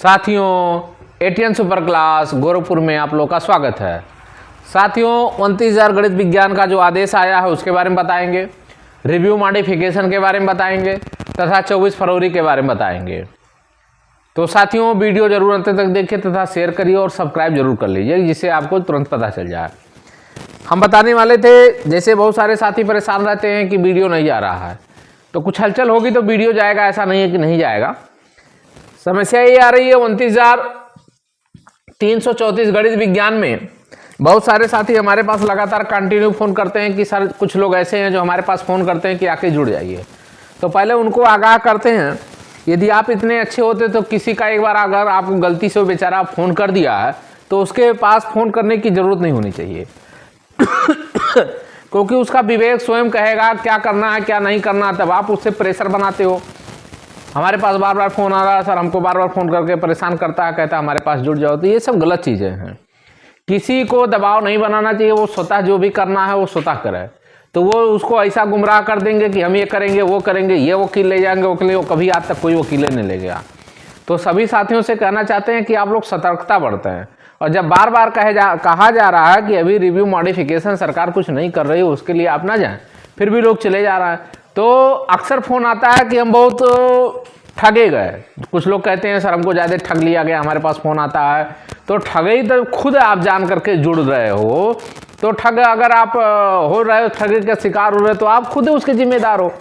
साथियों, ATN super class Gorakhpur में आप लोग का स्वागत है। साथियों, 29,000 गणित विज्ञान का जो आदेश आया है उसके बारे में बताएंगे, रिव्यू मॉडिफिकेशन के बारे में बताएंगे तथा 24 फरवरी के बारे में बताएंगे। तो साथियों, वीडियो जरूर अंत तक देखिए तथा शेयर करिए और सब्सक्राइब जरूर कर लीजिए जिससे आपको तुरंत पता चल जाए। हम बताने वाले थे, जैसे बहुत सारे साथी परेशान रहते हैं कि वीडियो नहीं जा रहा है, तो कुछ हलचल होगी तो वीडियो जाएगा, ऐसा नहीं है कि नहीं जाएगा। समस्या ये आ रही है 29,334 गणित विज्ञान में बहुत सारे साथी हमारे पास लगातार कंटिन्यू फ़ोन करते हैं कि सर कुछ लोग ऐसे हैं जो हमारे पास फ़ोन करते हैं कि आके जुड़ जाइए। तो पहले उनको आगाह करते हैं, यदि आप इतने अच्छे होते तो किसी का एक बार अगर आपको गलती से बेचारा फ़ोन कर दिया है तो उसके पास फ़ोन करने की ज़रूरत नहीं होनी चाहिए क्योंकि उसका विवेक स्वयं कहेगा क्या करना है क्या नहीं करना, तब आप उससे प्रेशर बनाते हो। हमारे पास बार बार फ़ोन आ रहा है, सर हमको बार बार फ़ोन करके परेशान करता है, कहता है हमारे पास जुड़ जाओ। तो ये सब गलत चीज़ें हैं। किसी को दबाव नहीं बनाना चाहिए, वो स्वतः जो भी करना है वो स्वतः करे। तो वो उसको ऐसा गुमराह कर देंगे कि हम ये करेंगे वो करेंगे, ये वकील ले जाएंगे वकील, वो कभी आज तक कोई वकील नहीं ले गया। तो सभी साथियों से कहना चाहते हैं कि आप लोग सतर्कता बरतें। और जब बार बार कहा जा रहा है कि अभी रिव्यू मॉडिफिकेशन सरकार कुछ नहीं कर रही है, उसके लिए आप ना जाएं, फिर भी लोग चले जा रहे हैं, तो अक्सर फ़ोन आता है कि हम बहुत ठगे गए। कुछ लोग कहते हैं सर हमको ज़्यादा ठग लिया गया, हमारे पास फ़ोन आता है। तो ठगी तो खुद आप जान करके जुड़ रहे हो, तो ठग अगर आप हो रहे हो, ठगी का शिकार हो रहे हो, तो आप खुद उसके जिम्मेदार हो।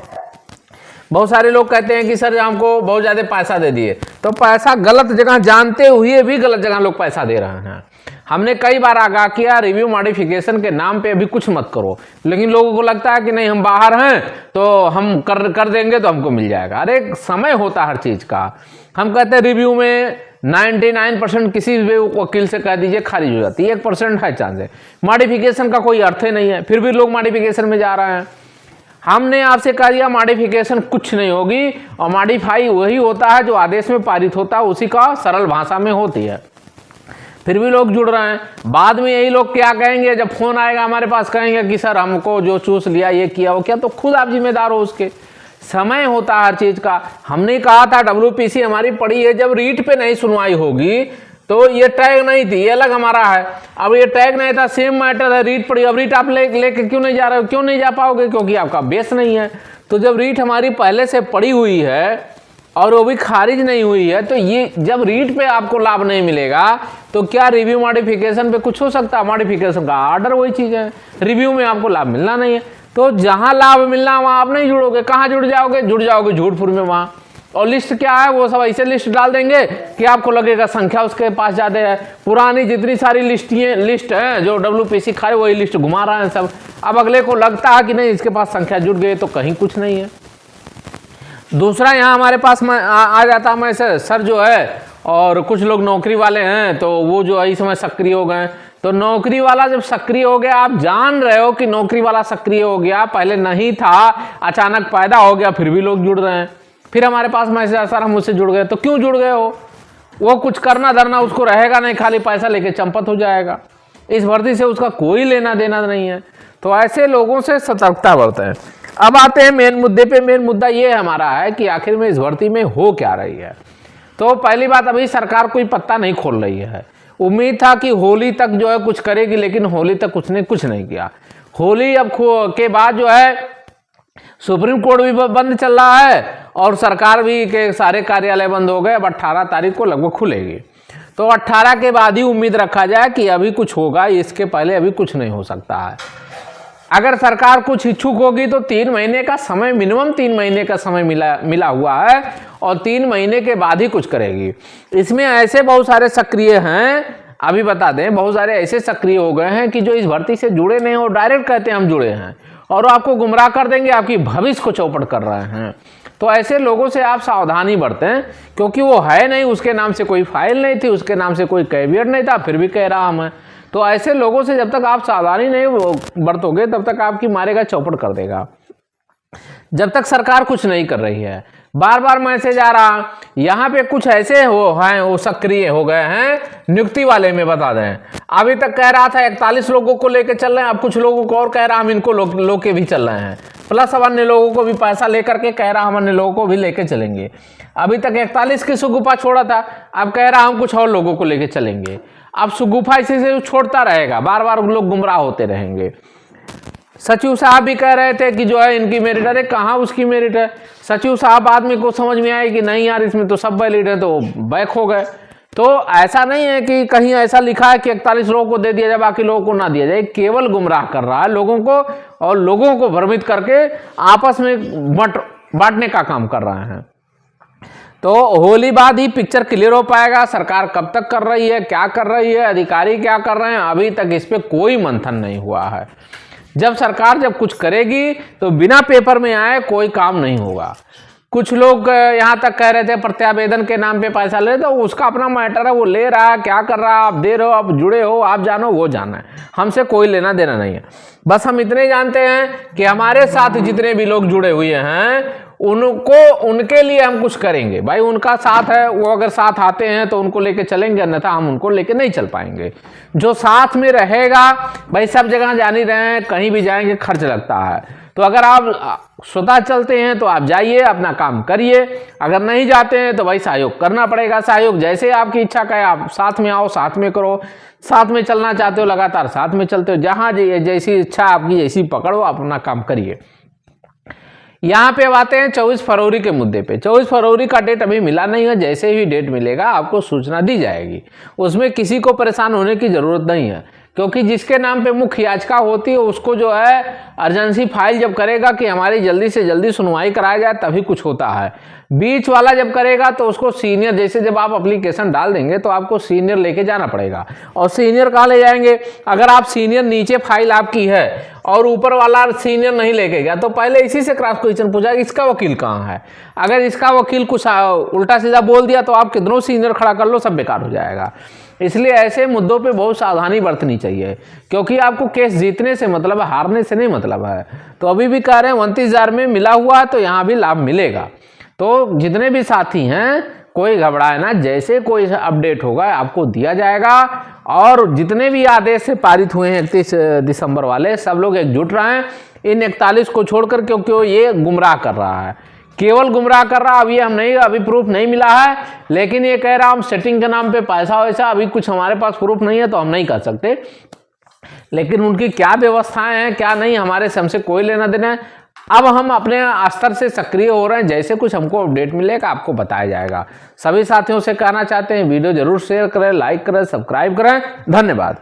बहुत सारे लोग कहते हैं कि सर हमको बहुत ज़्यादा पैसा दे दिए, तो पैसा गलत जगह जानते हुए भी गलत जगह लोग पैसा दे रहे हैं। हमने कई बार आगाह किया रिव्यू मॉडिफिकेशन के नाम पे अभी कुछ मत करो, लेकिन लोगों को लगता है कि नहीं हम बाहर हैं तो हम कर देंगे तो हमको मिल जाएगा। अरे समय होता है हर चीज़ का। हम कहते हैं रिव्यू में 99% किसी भी वकील से कह दीजिए खारिज हो जाती है, 1% है चांस है। मॉडिफिकेशन का कोई अर्थ ही नहीं है, फिर भी लोग मॉडिफिकेशन में जा रहे हैं। हमने आपसे कह दिया मॉडिफिकेशन कुछ नहीं होगी, और मॉडिफाई वही होता है जो आदेश में पारित होता है, उसी का सरल भाषा में होती है। फिर भी लोग जुड़ रहे हैं। बाद में यही लोग क्या कहेंगे, जब फोन आएगा हमारे पास कहेंगे कि सर हमको जो चूस लिया ये किया वो क्या, तो खुद आप जिम्मेदार हो उसके। समय होता है हर चीज़ का। हमने कहा था WPC हमारी पड़ी है, जब रीट पे नहीं सुनवाई होगी तो ये टैग नहीं थी, ये अलग हमारा है। अब ये टैग नहीं था, सेम मैटर है, रीट पड़ी। अब रीट आप लेके क्यों नहीं जा रहे हो, क्यों नहीं जा पाओगे, क्योंकि आपका बेस नहीं है। तो जब रीट हमारी पहले से पड़ी हुई है और वो भी खारिज नहीं हुई है, तो ये जब रीट पे आपको लाभ नहीं मिलेगा तो क्या रिव्यू मॉडिफिकेशन पे कुछ हो सकता है? मॉडिफिकेशन का आर्डर वही चीज़ है, रिव्यू में आपको लाभ मिलना नहीं है। तो जहां लाभ मिलना वहां आप नहीं जुड़ोगे। कहाँ जुड़ जाओगे झूठपुर में वहां। और लिस्ट क्या है, वो सब ऐसे लिस्ट डाल देंगे कि आपको लगेगा संख्या उसके पास ज़्यादा है। पुरानी जितनी सारी लिस्ट है जो WPC खाए वही लिस्ट घुमा रहा है सब। अब अगले को लगता है कि नहीं इसके पास संख्या जुड़ गई, तो कहीं कुछ नहीं है। दूसरा, यहाँ हमारे पास आ जाता मैं सर जो है, और कुछ लोग नौकरी वाले हैं तो वो जो है इस समय सक्रिय हो गए। तो नौकरी वाला जब सक्रिय हो गया, आप जान रहे हो कि नौकरी वाला सक्रिय हो गया, पहले नहीं था, अचानक पैदा हो गया, फिर भी लोग जुड़ रहे हैं। फिर हमारे पास मैसेज, सर हम उससे जुड़ गए। तो क्यों जुड़ गए हो? वो कुछ करना धरना उसको रहेगा नहीं, खाली पैसा लेके चंपत हो जाएगा। इस भर्ती से उसका कोई लेना देना नहीं है। तो ऐसे लोगों से सतर्कता बरतें। अब आते हैं मेन मुद्दे पे। मेन मुद्दा ये हमारा है कि आखिर में इस भर्ती में हो क्या रही है। तो पहली बात, अभी सरकार कोई पत्ता नहीं खोल रही है। उम्मीद था कि होली तक जो है कुछ करेगी, लेकिन होली तक उसने कुछ नहीं किया। होली अब के बाद जो है सुप्रीम कोर्ट भी बंद चल रहा है और सरकार भी के सारे कार्यालय बंद हो गए। अब 18 तारीख को लगभग खुलेगी, तो 18 के बाद ही उम्मीद रखा जाए कि अभी कुछ होगा, इसके पहले अभी कुछ नहीं हो सकता है। अगर सरकार कुछ इच्छुक होगी तो 3 महीने का समय, मिनिमम 3 महीने का समय मिला हुआ है, और 3 महीने के बाद ही कुछ करेगी। इसमें ऐसे बहुत सारे सक्रिय हैं, अभी बता दें, बहुत सारे ऐसे सक्रिय हो गए हैं कि जो इस भर्ती से जुड़े नहीं हो, डायरेक्ट कहते हैं हम जुड़े हैं, और आपको गुमराह कर देंगे, आपकी भविष्य को चौपट कर रहे हैं। तो ऐसे लोगों से आप सावधानी बरतें, क्योंकि वो है नहीं, उसके नाम से कोई फाइल नहीं थी, उसके नाम से कोई कैवियट नहीं था, फिर भी कह रहा हमें। तो ऐसे लोगों से जब तक आप सावधानी नहीं बरतोगे तब तक आपकी मारेगा, चौपट कर देगा। जब तक सरकार कुछ नहीं कर रही है, बार बार मैसेज आ रहा। यहाँ पे कुछ ऐसे वो सक्रिय हो गए हैं, नियुक्ति वाले में बता दें। अभी तक कह रहा था 41 लोगों को लेकर चल रहे हैं, अब कुछ लोगों को और कह रहा हम इनको लोग भी चल रहे हैं, प्लस अब अन्य लोगों को भी पैसा लेकर के कह रहा हम अन्य लोगों को भी लेके चलेंगे। अभी तक 41 की सुगुफा छोड़ा था, अब कह रहा हम कुछ और लोगों को लेके चलेंगे। अब सुगुफा इसी से छोड़ता रहेगा, बार बार लोग गुमराह होते रहेंगे। सचिव साहब भी कह रहे थे कि जो है इनकी मेरिट, अरे कहाँ उसकी मेरिट है। सचिव साहब आदमी को समझ में आए कि नहीं यार इसमें तो सब वैलिड है, तो बैक हो गए। तो ऐसा नहीं है कि कहीं ऐसा लिखा है कि 41 लोगों को दे दिया जाए बाकी लोगों को ना दिया जाए, केवल गुमराह कर रहा है लोगों को और लोगों को भ्रमित करके आपस में बांटने का काम कर रहे हैं। तो होली बाद ही पिक्चर क्लियर हो पाएगा, सरकार कब तक कर रही है, क्या कर रही है, अधिकारी क्या कर रहे हैं, अभी तक इस पर कोई मंथन नहीं हुआ है। जब सरकार कुछ करेगी तो बिना पेपर में आए कोई काम नहीं होगा। कुछ लोग यहाँ तक कह रहे थे प्रत्यावेदन के नाम पे पैसा ले, तो उसका अपना मैटर है, वो ले रहा है, क्या कर रहा है, आप दे रहे हो, आप जुड़े हो, आप जानो, वो जाना है, हमसे कोई लेना देना नहीं है। बस हम इतने जानते हैं कि हमारे साथ जितने भी लोग जुड़े हुए हैं उनके लिए हम कुछ करेंगे। भाई उनका साथ है, वो अगर साथ आते हैं तो उनको लेके चलेंगे, अन्यथा हम उनको लेके नहीं चल पाएंगे। जो साथ में रहेगा, भाई सब जगह जान ही रहे हैं, कहीं भी जाएंगे खर्च लगता है, तो अगर आप स्वतः चलते हैं तो आप जाइए, अपना काम करिए, अगर नहीं जाते हैं तो भाई सहयोग करना पड़ेगा। सहयोग जैसे आपकी इच्छा का है, आप साथ में आओ, साथ में करो, साथ में चलना चाहते हो लगातार साथ में चलते हो, जहाँ जैसी इच्छा आपकी, जैसी पकड़ो, आप अपना काम करिए। यहाँ पे अब आते हैं 24 फरवरी के मुद्दे पे। 24 फरवरी का डेट अभी मिला नहीं है, जैसे ही डेट मिलेगा आपको सूचना दी जाएगी। उसमें किसी को परेशान होने की जरूरत नहीं है, क्योंकि जिसके नाम पे मुख्य याचिका होती है उसको जो है अर्जेंसी फाइल जब करेगा कि हमारी जल्दी से जल्दी सुनवाई कराया जाए तभी कुछ होता है। बीच वाला जब करेगा तो उसको सीनियर, जैसे जब आप एप्लीकेशन डाल देंगे तो आपको सीनियर लेके जाना पड़ेगा। और सीनियर कहाँ ले जाएंगे? अगर आप सीनियर नीचे फाइल आपकी है और ऊपर वाला सीनियर नहीं लेके गया तो पहले इसी से क्रॉस क्वेश्चन पूछा कि इसका वकील कहाँ है। अगर इसका वकील कुछ उल्टा सीधा बोल दिया तो आप कितनों सीनियर खड़ा कर लो, सब बेकार हो जाएगा। इसलिए ऐसे मुद्दों पे बहुत सावधानी बरतनी चाहिए, क्योंकि आपको केस जीतने से मतलब है, हारने से नहीं मतलब है। तो अभी भी कह रहे हैं 29,000 में मिला हुआ है तो यहाँ भी लाभ मिलेगा। तो जितने भी साथी हैं कोई घबराए ना, जैसे कोई अपडेट होगा आपको दिया जाएगा। और जितने भी आदेश से पारित हुए हैं 31 दिसंबर वाले, सब लोग एकजुट रहें इन 41 को छोड़कर, क्योंकि ये गुमराह कर रहा है, केवल गुमराह कर रहा है। अभी हम नहीं, अभी प्रूफ नहीं मिला है, लेकिन ये कह रहा हम सेटिंग के नाम पे पैसा वैसा, अभी कुछ हमारे पास प्रूफ नहीं है तो हम नहीं कर सकते। लेकिन उनकी क्या व्यवस्थाएं हैं क्या नहीं, हमारे से हमसे कोई लेना देना है। अब हम अपने स्तर से सक्रिय हो रहे हैं, जैसे कुछ हमको अपडेट मिलेगा आपको बताया जाएगा। सभी साथियों से कहना चाहते हैं वीडियो जरूर शेयर करें, लाइक करें, सब्सक्राइब करें। धन्यवाद।